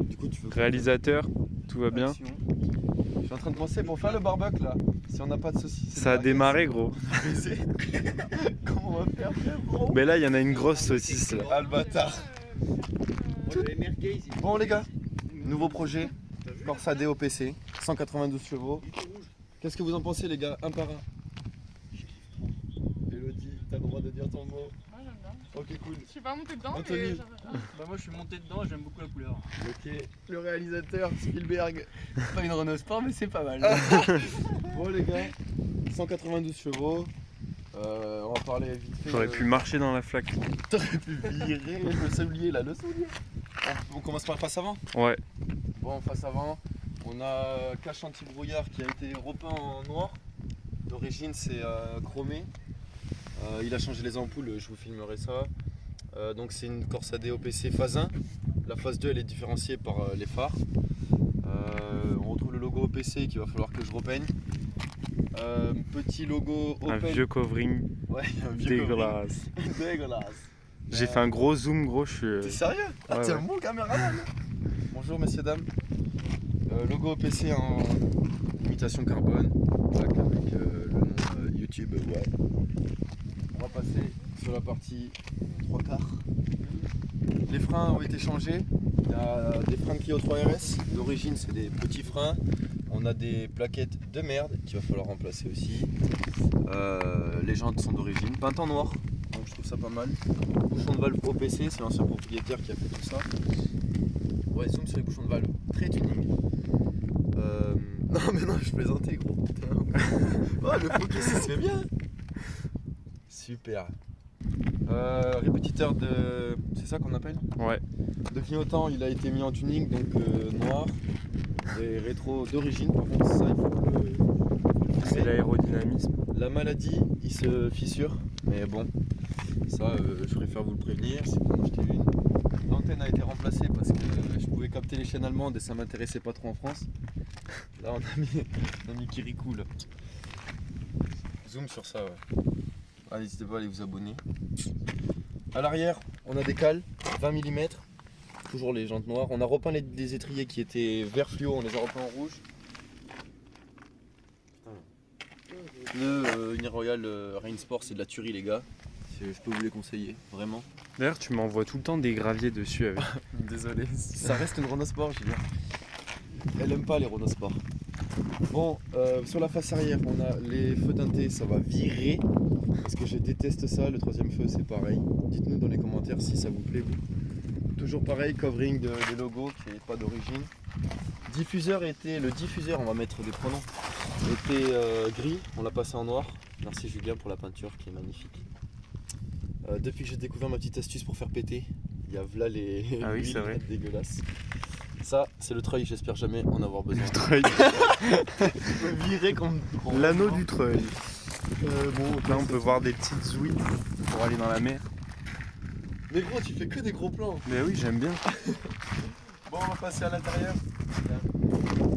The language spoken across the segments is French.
Du coup, tu veux Réalisateur, tout va bien? action. Je suis en train de penser pour faire le barbecue là. Si on n'a pas de saucisses. Ça a démarré, gros. Comment on va faire, frérot? Mais là, il y en a une grosse saucisse là. Ah le bâtard. Bon les gars, nouveau projet. Corsa DOPC, 192 chevaux. Qu'est-ce que vous en pensez les gars, un par un? Elodie, t'as le droit de dire ton mot. Ouais, j'aime bien. Ok, cool. Je suis pas montée dedans, Anthony. mais Bah moi je suis monté dedans, j'aime beaucoup la couleur. Ok, le réalisateur Spielberg. Pas une Renault Sport mais c'est pas mal. Bon les gars, 192 chevaux. On va parler vite fait. J'aurais pu marcher dans la flaque. T'aurais pu virer le soulier là, le soulier. On commence par le face avant. Ouais. Bon, face avant, on a cache anti-brouillard qui a été repeint en noir. D'origine, c'est chromé. Il a changé les ampoules, je vous filmerai ça. Donc, c'est une Corsa DOPC phase 1. La phase 2, elle est différenciée par les phares. On retrouve le logo OPC qu'il va falloir que je repeigne. Petit logo Un Opel. vieux covering Ouais, un vieux dégueulasse. covering. Dégueulasse. J'ai fait un gros zoom, gros. Je T'es suis. sérieux? Ah, Ouais, t'es ouais. un bon caméraman. Bonjour messieurs dames. Logo OPC en imitation carbone, tac, avec le nom YouTube. Ouais. On va passer sur la partie 3 quarts. Les freins ont été changés. Il y a des freins Clio 3 RS. D'origine, c'est des petits freins. On a des plaquettes de merde qu'il va falloir remplacer aussi. Les jantes sont d'origine, peintes en noir. Donc je trouve ça pas mal. Bouchon de valve OPC, c'est l'ancien propriétaire qui a fait tout ça. Ouais, zoom sur les bouchons de valve, très tuning. Non mais non, je plaisantais gros. Putain. Oh, le focus ça se fait bien. Super. Répétiteur de... C'est ça qu'on appelle? Ouais. De clignotant, il a été mis en tuning, donc noir. Et rétro d'origine, par contre ça il faut que C'est l'aérodynamisme. la maladie, il se fissure, mais bon, ça je préfère vous le prévenir, c'est pour en acheter une. L'antenne a été remplacée parce que je pouvais capter les chaînes allemandes et ça m'intéressait pas trop en France. Là on a mis Kirikou là. Zoom sur ça, ouais. Ah, n'hésitez pas à aller vous abonner. À l'arrière, on a des cales, 20 mm, toujours les jantes noires. On a repeint les étriers qui étaient vert fluo, on les a repeints en rouge. Le Uni Royal Rain Sport, c'est de la tuerie les gars. Je peux vous les conseiller, vraiment. D'ailleurs, tu m'envoies tout le temps des graviers dessus avec. Désolé. Ça reste une Renault Sport, je veux dire. Elle aime pas les Renault Sport. Bon, sur la face arrière, on a les feux teintés, ça va virer. Parce que je déteste ça, le troisième feu c'est pareil. Dites-nous dans les commentaires si ça vous plaît vous. Toujours pareil, covering de logos qui n'est pas d'origine. Le diffuseur, on va mettre des pronoms, était gris, on l'a passé en noir. Merci Julien pour la peinture qui est magnifique. Depuis que j'ai découvert ma petite astuce pour faire péter, il y a là les Ah oui, huiles c'est vrai. dégueulasses. Ça, c'est le treuil, j'espère jamais en avoir besoin. Le treuil. Virer comme L'anneau du treuil. bon, Là, on peut voir des petites ouïes pour aller dans la mer. Mais gros, tu fais que des gros plans. Mais oui, j'aime bien. Bon, on va passer à l'intérieur.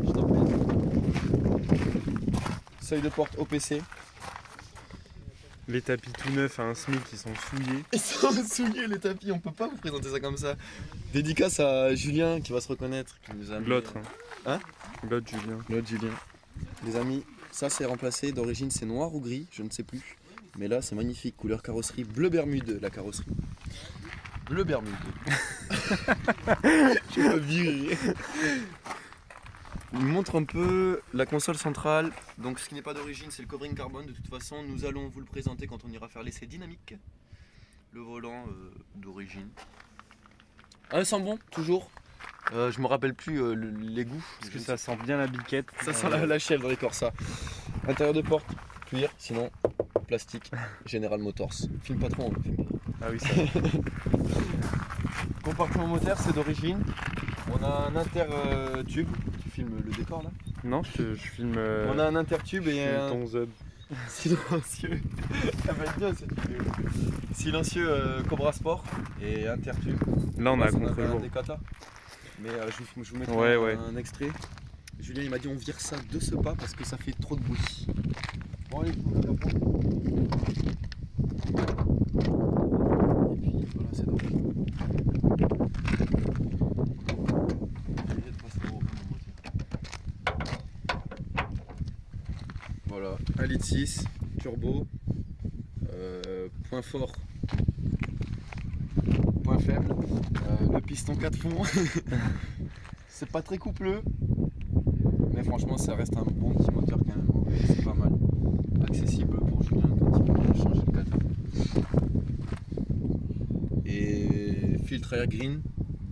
Je t'en prie. Seuil de porte OPC. Les tapis tout neufs à un SMIC qui sont souillés. Ils sont souillés les tapis, on peut pas vous présenter ça comme ça. Dédicace à Julien qui va se reconnaître. Qui nous a mis- L'autre. Hein? L'autre, Julien. L'autre Julien. Les amis, ça c'est remplacé. D'origine c'est noir ou gris, je ne sais plus. Mais là c'est magnifique, couleur carrosserie bleu Bermude la carrosserie. Bleu Bermude. Je peux virer. Il montre un peu la console centrale. Donc ce qui n'est pas d'origine, c'est le covering carbone. De toute façon, nous allons vous le présenter quand on ira faire l'essai dynamique. Le volant d'origine. Un sent bon, toujours. Je me rappelle plus les goûts. Parce que ça sent bien la biquette. Ça sent la chèvre dans les Corsa. Intérieur de porte, cuir, sinon plastique, General Motors. Filme pas trop, filme pas trop. Ah oui, ça. Compartiment moteur, c'est d'origine. On a un intertube. Tu filmes le décor là? Non, je filme. On a un intertube je et filme un ton zub. silencieux. Ça va être bien cette vidéo. Silencieux Cobra Sport et intertube. Là, on a un contre-jour. des 4 là. Mais je vous mettrai Ouais. un extrait. Julien il m'a dit on vire ça de ce pas parce que ça fait trop de bruit. Bon allez, on va capot. Et puis voilà, c'est donc. Voilà, 1,6 litre, turbo, point fort, point faible, le piston 4 fonds, c'est pas très coupleux, mais franchement ça reste un bon petit moteur quand même, c'est pas mal, accessible pour Julien quand il veut changer le kata. Et filtre air green,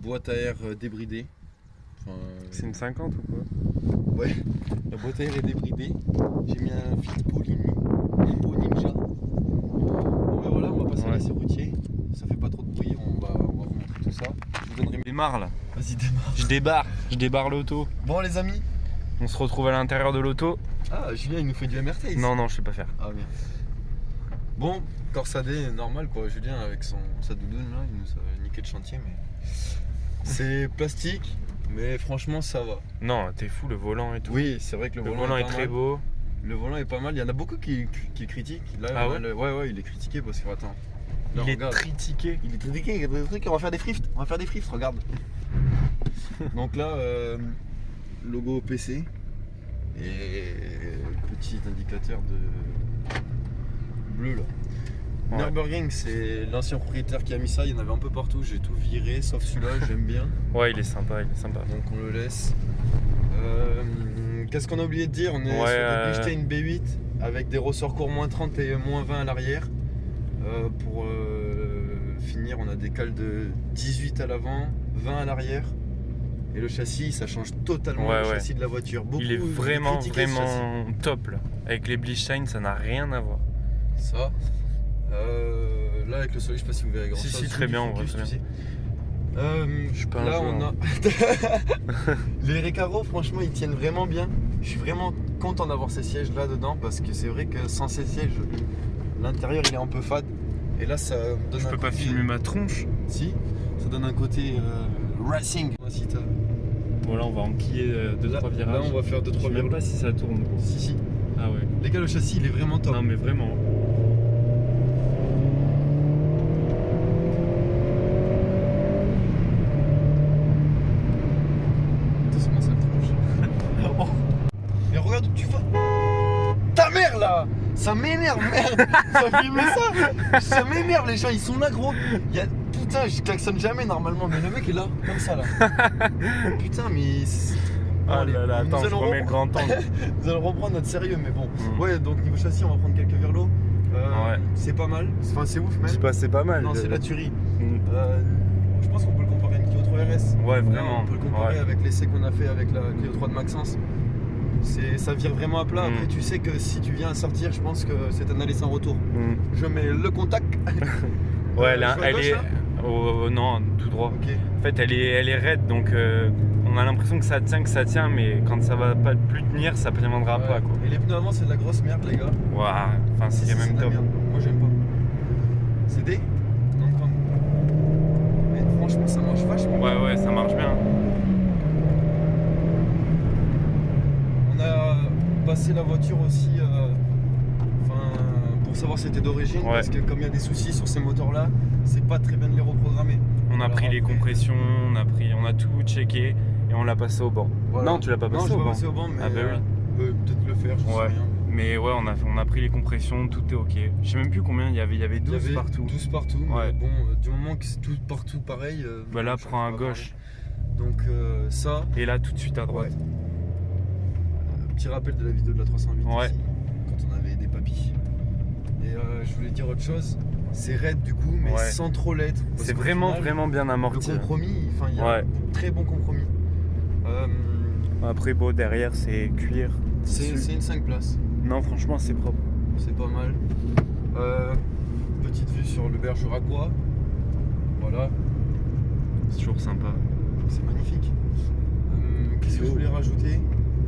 boîte à air débridée. Enfin, C'est une 50 ou quoi? ouais, la boîte à air est débridée. J'ai mis un filtre Hippo Ninja. Bon ben voilà, on va passer à l'essai routier. Ça fait pas trop de bruit, on va vous montrer tout ça. Je vous donnerai... Démarre là. Vas-y, démarre. Je débarre l'auto. Bon les amis. On se retrouve à l'intérieur de l'auto. Ah, Julien il nous fait du MRT ici. Non, je sais pas faire. Ah merde. Bon, Corsadé normal quoi, Julien avec sa doudoune là, il nous a niqué le chantier mais... C'est plastique, mais franchement ça va. Non, t'es fou, le volant et tout. Oui, c'est vrai que le volant est pas très mal. beau. Le volant est pas mal, il y en a beaucoup qui critiquent. Là, Ah ouais, ouais, il est critiqué parce que attends. Là, Il est regarde. critiqué. Il est critiqué, il y a des trucs, on va faire des frifts, regarde. Donc là, logo PC et petit indicateur de bleu là. Ouais. Nürburgring, c'est l'ancien propriétaire qui a mis ça, il y en avait un peu partout, j'ai tout viré sauf celui-là, j'aime bien. Ouais, il est sympa. Donc on le laisse. Qu'est-ce qu'on a oublié de dire? On est sur Ouais, des Bilstein B8 avec des ressorts courts moins 30 et moins 20 à l'arrière. Pour finir, on a des cales de 18 à l'avant, 20 à l'arrière. Et le châssis, ça change totalement le châssis de la voiture. Il est vraiment top là. Avec les Bilstein, ça n'a rien à voir. Ça. Là avec le soleil, je sais pas si vous verrez grand chose. Si, très bien, on voit très bien. Je suis pas là un on joueur. a les Recaro, franchement ils tiennent vraiment bien. Je suis vraiment content d'avoir ces sièges là dedans parce que c'est vrai que sans ces sièges l'intérieur il est un peu fade et là ça donne Je peux pas filmer ma tronche. Si, ça donne un côté racing. Bon là on va enquiller 2-3 virages. Là on va faire 2-3 Je sais même virages. pas si ça tourne gros. Si. Ah ouais. Les gars, le châssis il est vraiment top. Non mais vraiment. Mais regarde où tu vas. Ta mère là. Ça m'énerve, merde. Ça filmé ça. Ça m'énerve, les gens ils sont là gros. Putain, je klaxonne jamais normalement, mais le mec est là, comme ça là. Putain, mais... Oh là là, attends, je remets le grand angle. Nous allons reprendre notre sérieux, mais bon. Ouais, donc niveau châssis, on va prendre quelques virlos. Ouais. C'est pas mal, enfin c'est ouf même. C'est pas mal. Non, c'est la tuerie. Je pense qu'on peut le comparer à une Clio 3 RS. Ouais, Là, vraiment. on peut le comparer avec l'essai qu'on a fait avec la Clio 3 de Maxence. Ça vire vraiment à plat. Après, tu sais que si tu viens à sortir, je pense que c'est un aller sans retour. Je mets le contact. Ouais, elle gauche, est. là Non, tout droit. Ok. En fait, elle est raide, donc on a l'impression que ça tient, mais quand ça va pas plus tenir, ça tiendra pas quoi. Et les pneus avant, c'est de la grosse merde, les gars. Waouh, enfin, c'est quand même de la top. merde. Moi, j'aime pas. C'est des non. Mais franchement, ça marche vachement. Ouais, ça marche bien. On a passé la voiture aussi pour savoir si c'était d'origine, parce que comme il y a des soucis sur ces moteurs là, c'est pas très bien de les reprogrammer. On a Alors pris les après, compressions, on a tout checké et on l'a passé au banc. voilà. Non, tu l'as pas passé non, au je l'ai banc. pas passé au banc, mais Ah bah oui. on peut peut-être le faire, je sais Ouais. rien. Mais ouais, on a pris les compressions, tout est ok. Je sais même plus combien il y avait 12 Il y avait partout. 12 partout, Ouais. mais bon, du moment que c'est tout partout pareil. Bah là, je prends à peux pas gauche. parler. Donc ça. Et là, tout de suite à droite. Petit rappel de la vidéo de la 308 Ouais. ici, quand on avait des papis. Et je voulais dire autre chose, c'est raide du coup, mais Ouais. sans trop l'être. Parce C'est qu'au vraiment, final, vraiment bien amorti. Le compromis, enfin il y a Ouais. un très bon compromis. Après, bon, derrière, c'est cuir. C'est une 5 places, Non, franchement, c'est propre. c'est pas mal. Petite vue sur le Bergeracois. Voilà, C'est toujours sympa. c'est magnifique. Qu'est-ce que je voulais rajouter?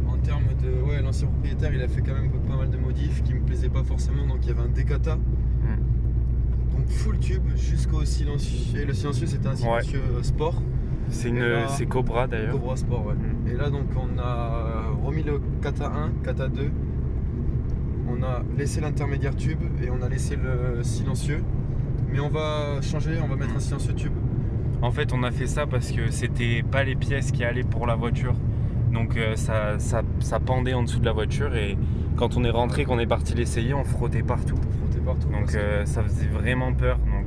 En termes de... Ouais, l'ancien propriétaire, il a fait quand même pas mal de modifs qui me plaisaient pas forcément, donc il y avait un Decata. Donc full tube jusqu'au silencieux. Le silencieux, c'était un silencieux sport. C'est là- c'est Cobra d'ailleurs. Cobra Sport, ouais. Et là, donc, on a remis le Kata 1, Kata 2. On a laissé l'intermédiaire tube et on a laissé le silencieux. Mais on va changer, on va mettre un silencieux tube. En fait, on a fait ça parce que c'était pas les pièces qui allaient pour la voiture. Donc ça pendait en dessous de la voiture et quand on est rentré, qu'on est parti l'essayer, on frottait partout. Frotter partout. Donc ça faisait vraiment peur. Donc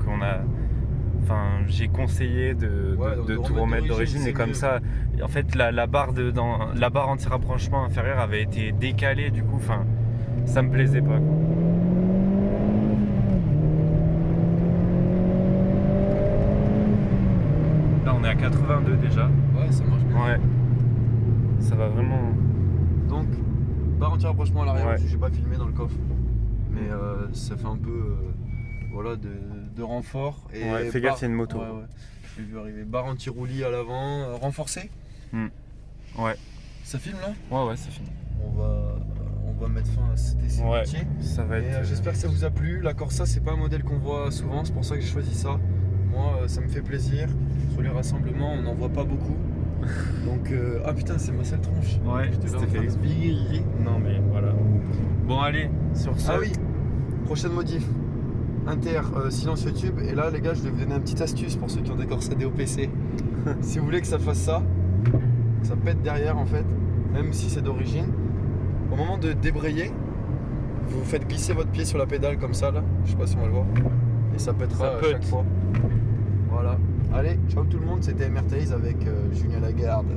j'ai conseillé de tout remettre d'origine, c'est et comme mieux. ça, en fait la barre anti-rapprochement inférieure avait été décalée, du coup, ça me plaisait pas, quoi. Là on est à 82 déjà. Ouais, ça marche bien. Ouais. Ça va vraiment. Donc, barre anti-rapprochement à l'arrière, Ouais. parce que j'ai pas filmé dans le coffre. Mais ça fait un peu voilà, de renfort. Et Ouais, fais gaffe, il y a une moto. Ouais, ouais. Je l'ai vu arriver. Barre anti-roulis à l'avant, renforcée. Ouais. Ça filme là? Ouais, c'est fini. On va mettre fin à cet essai Ouais. routier. Ça va Et être. j'espère que ça vous a plu. La Corsa, c'est pas un modèle qu'on voit souvent, c'est pour ça que j'ai choisi ça. Moi, ça me fait plaisir. Sur les rassemblements, on n'en voit pas beaucoup. Donc, ah putain, c'est ma seule tronche. Ouais, J'étais là en c'était train de fait. sbires. Non mais voilà. Bon allez, sur ce. Ah oui, prochaine modif. Inter, silence YouTube. Et là, les gars, je vais vous donner une petite astuce pour ceux qui ont des Corsa DOPC. Si vous voulez que ça fasse ça, que ça pète derrière en fait, même si c'est d'origine, au moment de débrayer, vous faites glisser votre pied sur la pédale comme ça là. Je sais pas si on va le voir. Et ça pètera Ça à pète. chaque fois. Voilà. Allez, ciao tout le monde, c'était MRTaze avec Julien Lagarde.